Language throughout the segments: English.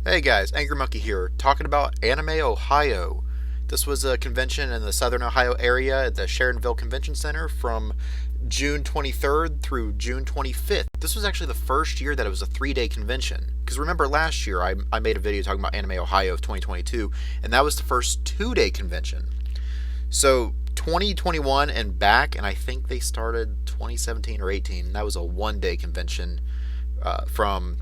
Hey guys, Angry Monkey here, talking about Anime Ohio. This was a convention in the Southern Ohio area at the Sharonville Convention Center from June 23rd through June 25th. This was actually the first year that it was a 3-day convention. Because remember last year I made a video talking about Anime Ohio of 2022, and that was the first 2-day convention. So 2021 and back, and I think they started 2017 or 18, that was a 1-day convention from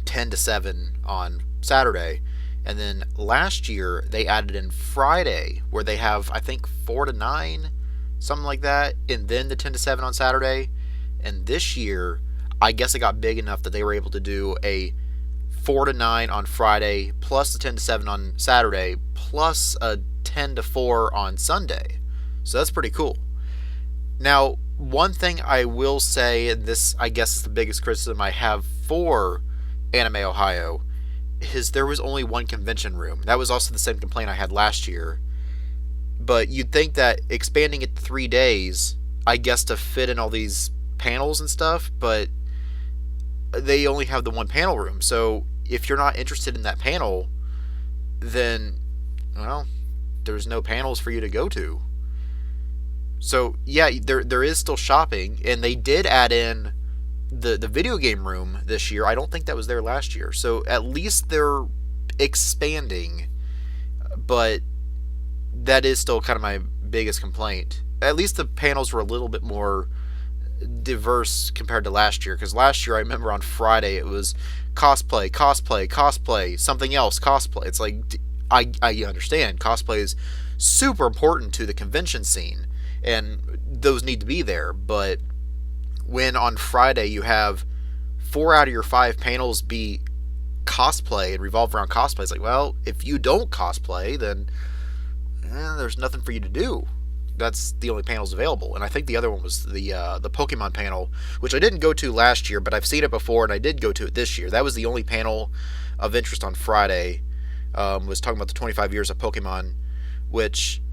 10 to 7 on Saturday. And then last year they added in Friday where they have I think 4 to 9, something like that, and then the 10 to 7 on Saturday. And this year I guess it got big enough that they were able to do a 4 to 9 on Friday plus the 10 to 7 on Saturday plus a 10 to 4 on Sunday. So that's pretty cool. Now, one thing I will say, and this I guess is the biggest criticism I have for Anime Ohio, is there was only one convention room. That was also the same complaint I had last year. But you'd think that expanding it to 3 days, I guess to fit in all these panels and stuff, but they only have the one panel room. So if you're not interested in that panel, then, well, there's no panels for you to go to. So yeah, there is still shopping, and they did add in the video game room this year. I don't think that was there last year. So at least they're expanding, but that is still kind of my biggest complaint. At least the panels were a little bit more diverse compared to last year, because last year I remember on Friday it was cosplay, cosplay, cosplay, something else, cosplay. It's like, I understand cosplay is super important to the convention scene, and those need to be there, but when on Friday you have 4 out of your 5 panels be cosplay and revolve around cosplay, it's like, well, if you don't cosplay, then there's nothing for you to do. That's the only panels available. And I think the other one was the Pokemon panel, which I didn't go to last year, but I've seen it before, and I did go to it this year. That was the only panel of interest on Friday. Was talking about the 25 years of Pokemon, which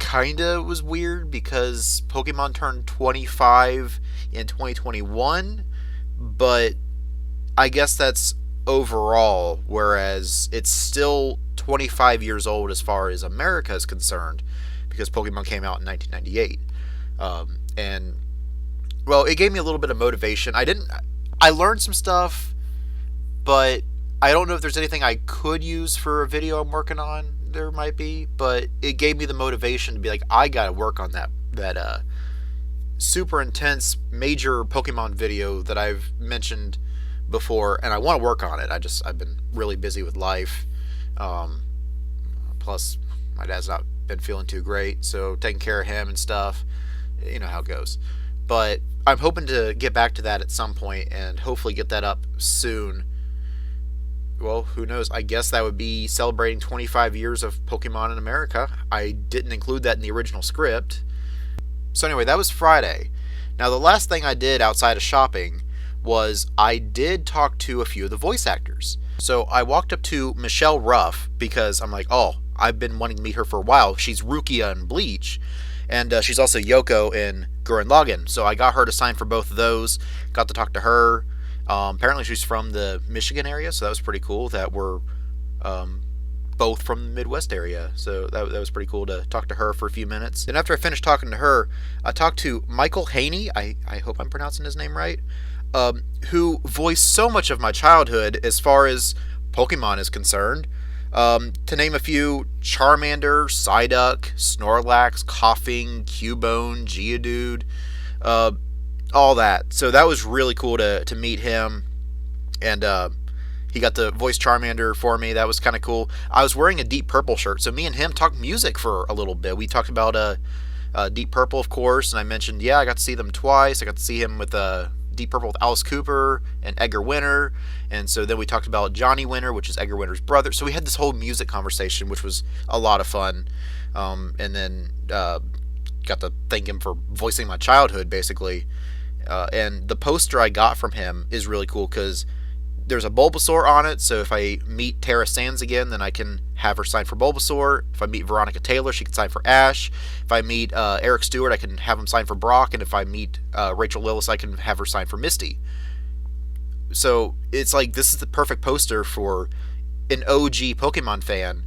kinda was weird because Pokemon turned 25 in 2021, but I guess that's overall, whereas it's still 25 years old as far as America is concerned, because Pokemon came out in 1998. And, well, it gave me a little bit of motivation. I learned some stuff, but I don't know if there's anything I could use for a video I'm working on. There might be, but it gave me the motivation to be like, I gotta work on that super intense major Pokemon video that I've mentioned before, and I want to work on it. I've been really busy with life. Plus, my dad's not been feeling too great, so taking care of him and stuff, you know how it goes. But I'm hoping to get back to that at some point and hopefully get that up soon. Well, who knows? I guess that would be celebrating 25 years of Pokemon in America. I didn't include that in the original script. So anyway, that was Friday. Now, the last thing I did outside of shopping was I did talk to a few of the voice actors. So I walked up to Michelle Ruff because I'm like, oh, I've been wanting to meet her for a while. She's Rukia in Bleach, and she's also Yoko in Gurren Lagann. So I got her to sign for both of those. Got to talk to her. Apparently she's from the Michigan area, so that was pretty cool that we're both from the Midwest area. So that was pretty cool to talk to her for a few minutes. Then after I finished talking to her, I talked to Michael Haney, I hope I'm pronouncing his name right, who voiced so much of my childhood as far as Pokemon is concerned. To name a few: Charmander, Psyduck, Snorlax, Koffing, Cubone, Geodude, all that. So that was really cool to meet him, and he got to voice Charmander for me. That was kind of cool. I was wearing a Deep Purple shirt, so me and him talked music for a little bit. We talked about Deep Purple, of course, and I mentioned, yeah, I got to see them twice. I got to see him with Deep Purple with Alice Cooper and Edgar Winter, and so then we talked about Johnny Winter, which is Edgar Winter's brother. So we had this whole music conversation, which was a lot of fun, and then got to thank him for voicing my childhood, basically. And the poster I got from him is really cool because there's a Bulbasaur on it, so if I meet Tara Sands again, then I can have her sign for Bulbasaur. If I meet Veronica Taylor, she can sign for Ash. If I meet Eric Stewart, I can have him sign for Brock. And if I meet Rachel Lillis, I can have her sign for Misty. So it's like, this is the perfect poster for an OG Pokemon fan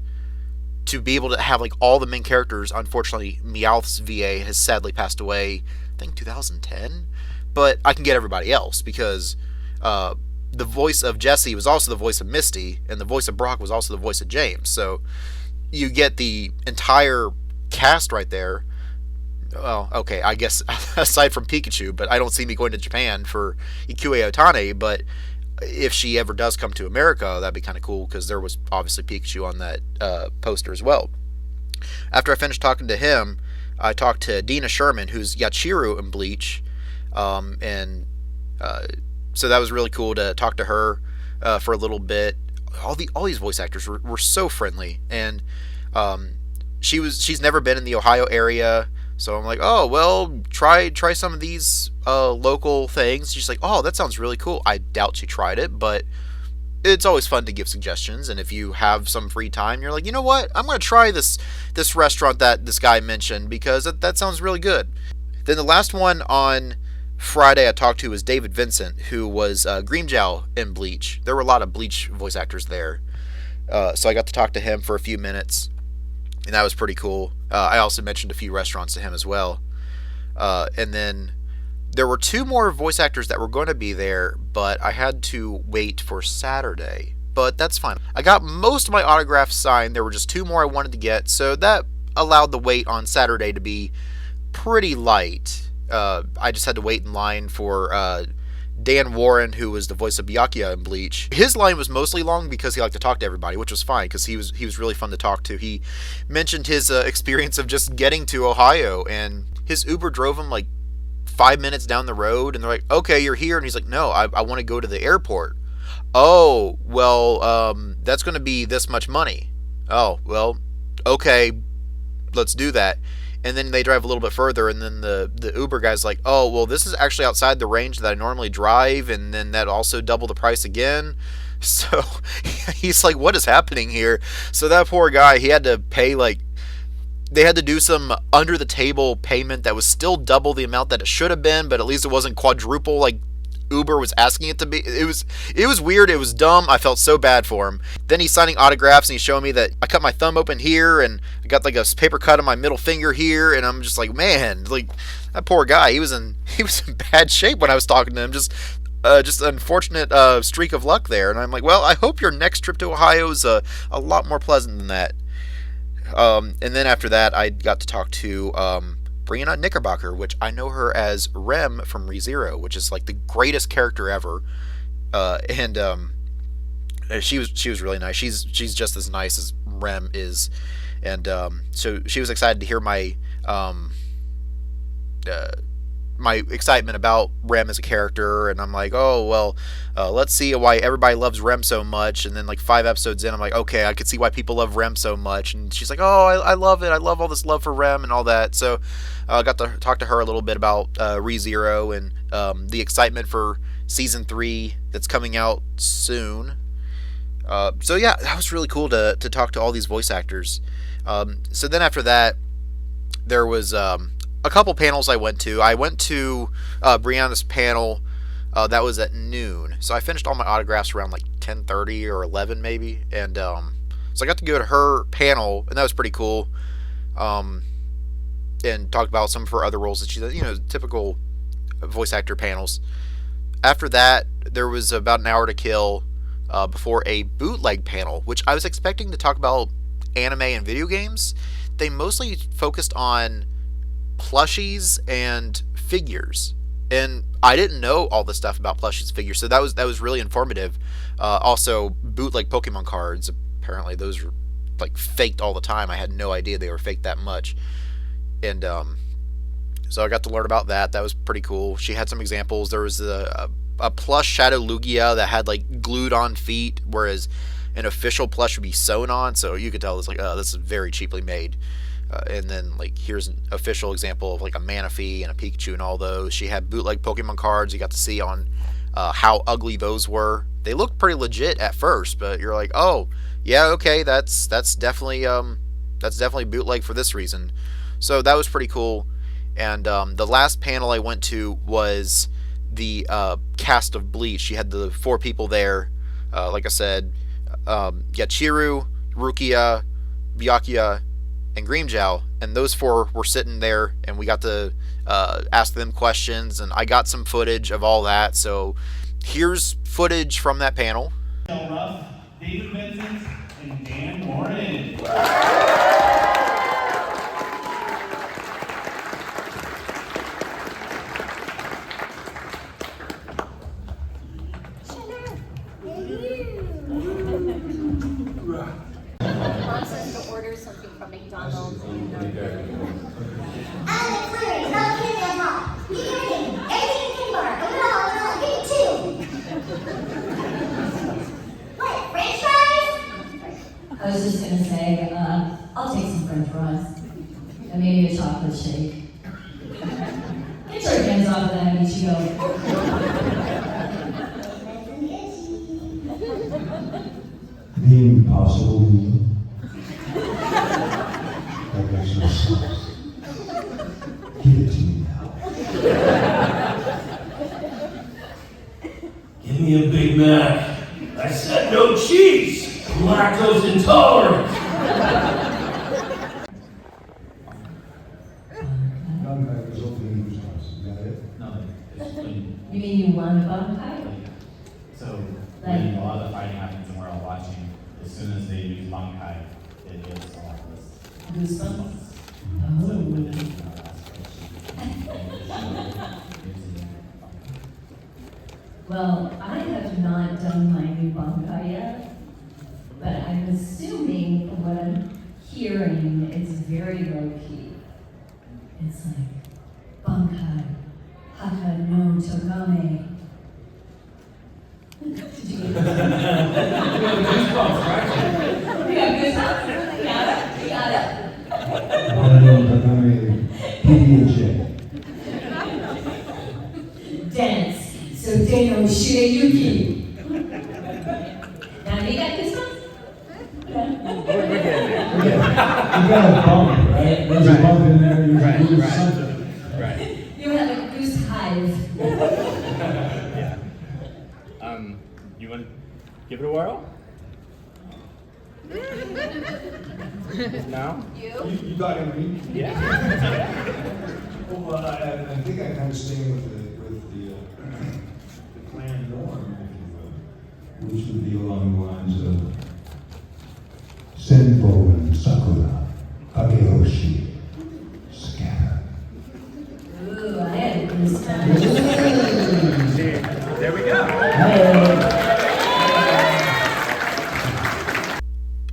to be able to have like all the main characters. Unfortunately, Meowth's VA has sadly passed away, I think 2010, but I can get everybody else because the voice of Jesse was also the voice of Misty, and the voice of Brock was also the voice of James. So you get the entire cast right there. Well, okay, I guess aside from Pikachu, but I don't see me going to Japan for Ikue Otane, but if she ever does come to America, that'd be kind of cool because there was obviously Pikachu on that poster as well. After I finished talking to him, I talked to Dina Sherman, who's Yachiru in Bleach, and so that was really cool to talk to her for a little bit. All these voice actors were so friendly, and she's never been in the Ohio area. So I'm like, oh, well, try some of these local things. She's like, oh, that sounds really cool. I doubt she tried it, but it's always fun to give suggestions. And if you have some free time, you're like, you know what? I'm going to try this restaurant that this guy mentioned because that sounds really good. Then the last one on Friday I talked to was David Vincent, who was Grimmjow in Bleach. There were a lot of Bleach voice actors there. So I got to talk to him for a few minutes, and that was pretty cool. I also mentioned a few restaurants to him as well. And then there were 2 more voice actors that were going to be there, but I had to wait for Saturday. But that's fine. I got most of my autographs signed. There were just 2 more I wanted to get, so that allowed the wait on Saturday to be pretty light. I just had to wait in line for Dan Warren, who was the voice of Byakuya in Bleach. His line was mostly long because he liked to talk to everybody, which was fine because he was really fun to talk to. He mentioned his experience of just getting to Ohio, and his Uber drove him like 5 minutes down the road, and they're like, okay, you're here, and he's like, no, I want to go to the airport. Oh, well, that's going to be this much money. Oh, well, okay, let's do that. And then they drive a little bit further, and then the Uber guy's like, oh, well, this is actually outside the range that I normally drive, and then that also double the price again. So he's like, what is happening here? So that poor guy, he had to pay like, they had to do some under the table payment that was still double the amount that it should have been, but at least it wasn't quadruple like Uber was asking it to be. It was weird. It was dumb. I felt so bad for him. Then he's signing autographs, and he's showing me that I cut my thumb open here, and I got like a paper cut on my middle finger here, and I'm just like, man, like that poor guy. He was in bad shape when I was talking to him. Just an unfortunate streak of luck there. And I'm like, well, I hope your next trip to Ohio is a lot more pleasant than that. And then after that, I got to talk to Brianna Knickerbocker, which I know her as Rem from ReZero, which is like the greatest character ever. And she was really nice. She's just as nice as Rem is, and so she was excited to hear my my excitement about Rem as a character, and I'm like, oh, well, let's see why everybody loves Rem so much. And then like 5 episodes in, I'm like, okay, I could see why people love Rem so much. And she's like, oh, I love it. I love all this love for Rem and all that. So I got to talk to her a little bit about ReZero and the excitement for season 3 that's coming out soon. So yeah, that was really cool to talk to all these voice actors. So then after that, there was a couple panels I went to. I went to Brianna's panel that was at noon. So I finished all my autographs around like 10:30 or 11 maybe. And so I got to go to her panel, and that was pretty cool. And talked about some of her other roles that she does, typical voice actor panels. After that, there was about an hour to kill before a bootleg panel, which I was expecting to talk about anime and video games. They mostly focused on plushies and figures, and I didn't know all the stuff about plushies and figures, so that was really informative. Also, bootleg Pokemon cards, apparently those were like faked all the time. I had no idea they were faked that much, and so I got to learn about that. That was pretty cool. She had some examples. There was a plush Shadow Lugia that had like glued on feet, whereas an official plush would be sewn on, so you could tell it's like, oh, this is very cheaply made. And then like here's an official example of like a Manaphy and a Pikachu and all those. She had bootleg Pokemon cards. You got to see on how ugly those were. They looked pretty legit at first, but you're like, oh yeah, okay, that's definitely bootleg for this reason. So that was pretty cool. And the last panel I went to was the cast of Bleach. You had the 4 people there. Like I said, Chiru, Rukia, Byakuya, and Grimmjow, and those four were sitting there, and we got to ask them questions, and I got some footage of all that. So here's footage from that panel. Ruff, David Vincent, and Dan Morin. Wants us to order something from McDonald's. I was just gonna say, I'll take some French fries and maybe a chocolate shake. Get your hands off of that, Ichigo. The impossible meal. That makes no sense. Give it to me now. Give me a Big Mac. I said no cheese. I'm lactose intolerant. Bankai was opening whose house? Is that it? No, it's when, You mean you want a bankai? so when a lot of the fighting happens and we're all watching, as soon as they use Bankai, it gives a lot of this. Goosebumps? So Oh. with it, you know, that's Well, I have not done my new bankai yet, but I'm assuming from what I'm hearing, it's very low key. It's like, bankai, haka no togame. Did you get Goosebumps, right? You got goosebumps? You got it? You got it. PDJ. Dance, so Deno Shireyuki. Now, you got goosebumps? You got a bump, right? There's a bump in there. You do something. Right. You have a goose hive. Yeah. You want to give it a whirl? No? You got me? Yeah. Well, I think I kind of staying with the clan norm, if you will, which would be along the lines of Senpo and Sakura, Kageyoshi, scatter. Ooh, I had a goosebump. There we go.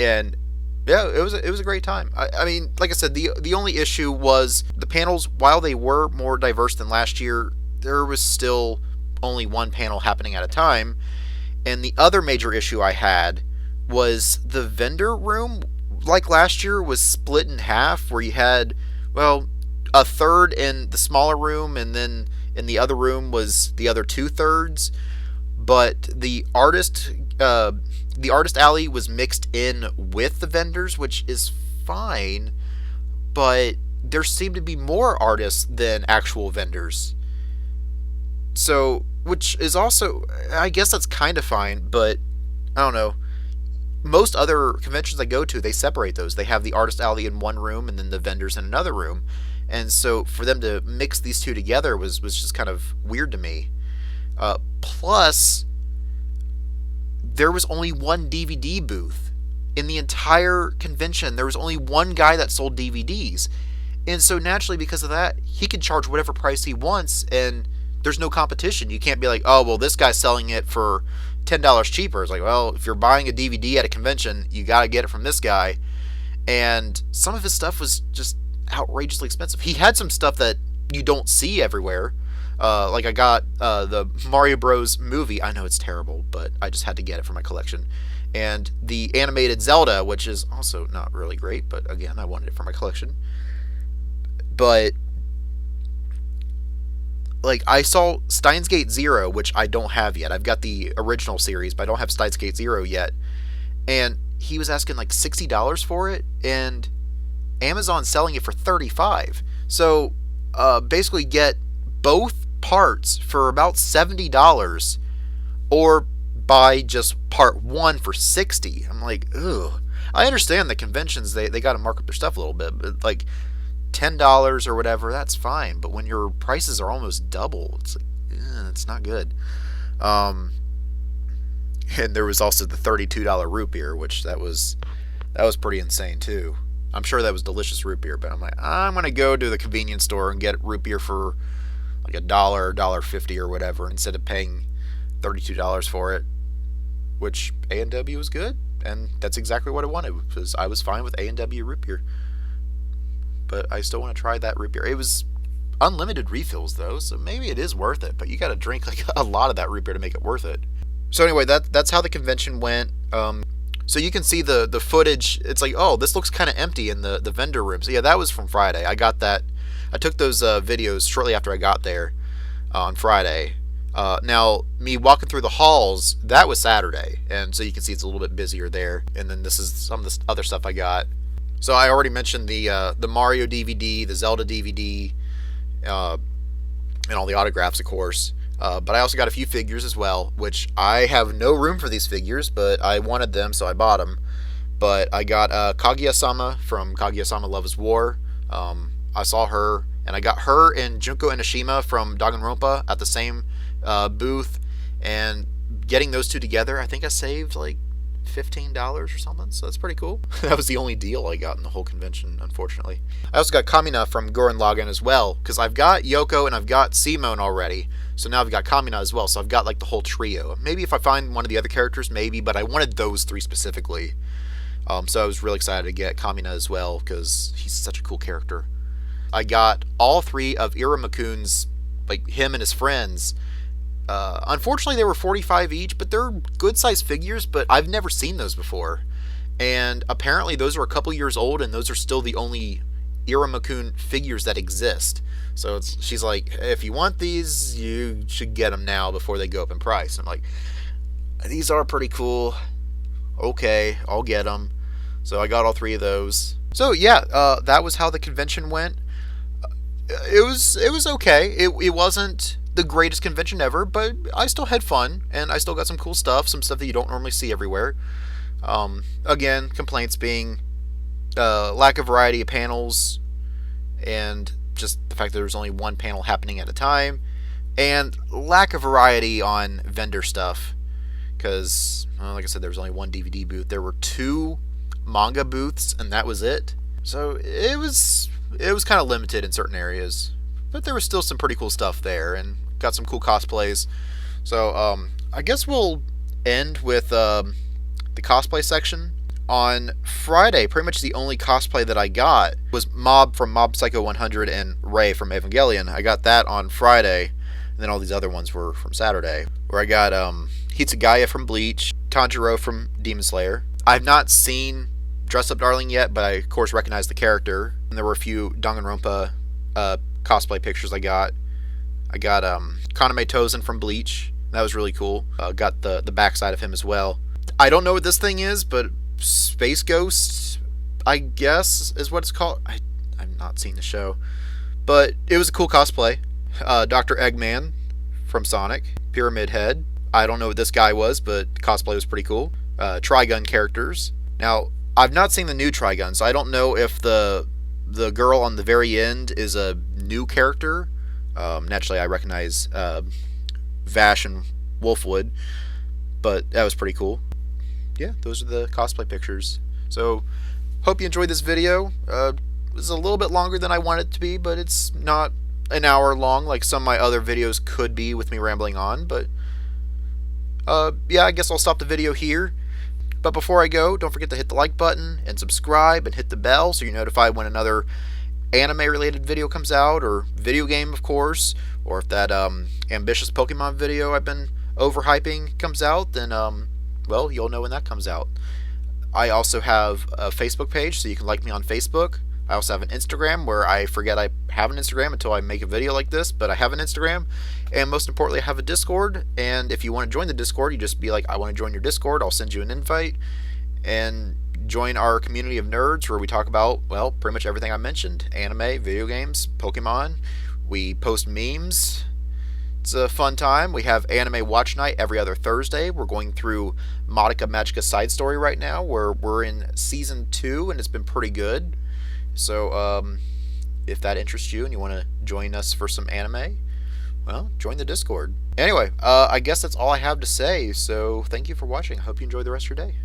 And yeah, it was a great time. I mean, like I said, the only issue was the panels. While they were more diverse than last year, there was still only one panel happening at a time. And the other major issue I had was the vendor room. Like last year, was split in half, where you had, well, a third in the smaller room, and then in the other room was the other 2/3. But the artist alley was mixed in with the vendors, which is fine, but there seemed to be more artists than actual vendors. So, which is also, I guess that's kind of fine, but I don't know. Most other conventions I go to, they separate those. They have the artist alley in one room and then the vendors in another room. And so for them to mix these two together was just kind of weird to me. Plus, there was only one DVD booth. In the entire convention, there was only one guy that sold DVDs. And so naturally, because of that, he can charge whatever price he wants, and there's no competition. You can't be like, oh, well, this guy's selling it for $10 cheaper. It's like, well, if you're buying a DVD at a convention, you got to get it from this guy. And some of his stuff was just outrageously expensive. He had some stuff that you don't see everywhere. Like I got the Mario Bros. Movie. I know it's terrible, but I just had to get it for my collection. And the animated Zelda, which is also not really great, but again, I wanted it for my collection. But like, I saw Steins Gate Zero, which I don't have yet. I've got the original series, but I don't have Steins Gate Zero yet. And he was asking like $60 for it, and Amazon's selling it for $35. So basically get both parts for about $70, or buy just part 1 for $60. I'm like, ugh. I understand the conventions, they got to mark up their stuff a little bit, but like $10 or whatever, that's fine. But when your prices are almost double, it's like, it's not good. And there was also the $32 root beer, which that was pretty insane too. I'm sure that was delicious root beer, but I'm like, I'm gonna go to the convenience store and get root beer for like $1, $1.50 or whatever, instead of paying $32 for it, which A&W was good, and that's exactly what I wanted, because I was fine with A&W root beer. But I still want to try that root beer. It was unlimited refills though, so maybe it is worth it, but you got to drink like a lot of that root beer to make it worth it. So anyway, that's how the convention went. So you can see the footage. It's like, oh, this looks kind of empty in the vendor room. So yeah, that was from Friday. I got that. I took those videos shortly after I got there on Friday. Now, me walking through the halls, that was Saturday. And so you can see it's a little bit busier there. And then this is some of the other stuff I got. So I already mentioned the Mario DVD, the Zelda DVD, and all the autographs, of course. But I also got a few figures as well, which I have no room for these figures, but I wanted them, so I bought them. But I got Kaguya-sama from Kaguya-sama Love is War. I saw her, and I got her and Junko Enoshima from Danganronpa at the same booth. And getting those two together, I think I saved like $15 or something, so that's pretty cool. That was the only deal I got in the whole convention, unfortunately. I also got Kamina from Gurren Lagann as well, because I've got Yoko and I've got Simone already, so now I've got Kamina as well, so I've got like the whole trio. Maybe if I find one of the other characters, maybe, but I wanted those 3 specifically. So I was really excited to get Kamina as well, because he's such a cool character. I got all 3 of Iramakun's, like him and his friends. Unfortunately, they were $45 each, but they're good-sized figures, but I've never seen those before. And apparently those are a couple years old, and those are still the only Iramakun figures that exist. So she's like, if you want these, you should get them now before they go up in price. I'm like, these are pretty cool. Okay, I'll get them. So I got all 3 of those. So yeah, that was how the convention went. It was okay. It wasn't the greatest convention ever, but I still had fun, and I still got some cool stuff, some stuff that you don't normally see everywhere. Again, complaints being lack of variety of panels, and just the fact that there was only one panel happening at a time, and lack of variety on vendor stuff, because, like I said, there was only one DVD booth. There were 2 manga booths, and that was it. So it was kind of limited in certain areas, but there was still some pretty cool stuff there, and got some cool cosplays. So I guess we'll end with the cosplay section. On Friday, pretty much the only cosplay that I got was Mob from Mob Psycho 100 and Rei from Evangelion. I got that on Friday, and then all these other ones were from Saturday, where I got Hitsugaya from Bleach, Tanjiro from Demon Slayer. I've not seen Dress Up Darling yet, but I of course recognize the character. And there were a few Danganronpa cosplay pictures I got. I got Kaname Tozen from Bleach. That was really cool. Got the backside of him as well. I don't know what this thing is, but Space Ghost, I guess, is what it's called. I've not seen the show, but it was a cool cosplay. Dr. Eggman from Sonic. Pyramid Head. I don't know what this guy was, but cosplay was pretty cool. Trigun characters. Now, I've not seen the new Trigun, so I don't know if the girl on the very end is a new character. Naturally, I recognize Vash and Wolfwood, but that was pretty cool. Yeah, those are the cosplay pictures. So, hope you enjoyed this video. It was a little bit longer than I wanted it to be, but it's not an hour long like some of my other videos could be with me rambling on. But, yeah, I guess I'll stop the video here. But before I go, don't forget to hit the like button and subscribe and hit the bell so you're notified when another anime-related video comes out, or video game, of course, or if that ambitious Pokemon video I've been overhyping comes out, then, well, you'll know when that comes out. I also have a Facebook page, so you can like me on Facebook. I also have an Instagram, where I forget I have an Instagram until I make a video like this, but I have an Instagram. And most importantly, I have a Discord, and if you want to join the Discord, you just be like, I want to join your Discord, I'll send you an invite, and join our community of nerds, where we talk about, well, pretty much everything I mentioned. Anime, video games, Pokemon. We post memes, It's a fun time. We have Anime Watch Night every other Thursday. We're going through Madoka Magica Side Story right now, where we're in Season 2, and it's been pretty good. So, if that interests you and you want to join us for some anime, well, join the Discord. Anyway, I guess that's all I have to say, so thank you for watching. I hope you enjoy the rest of your day.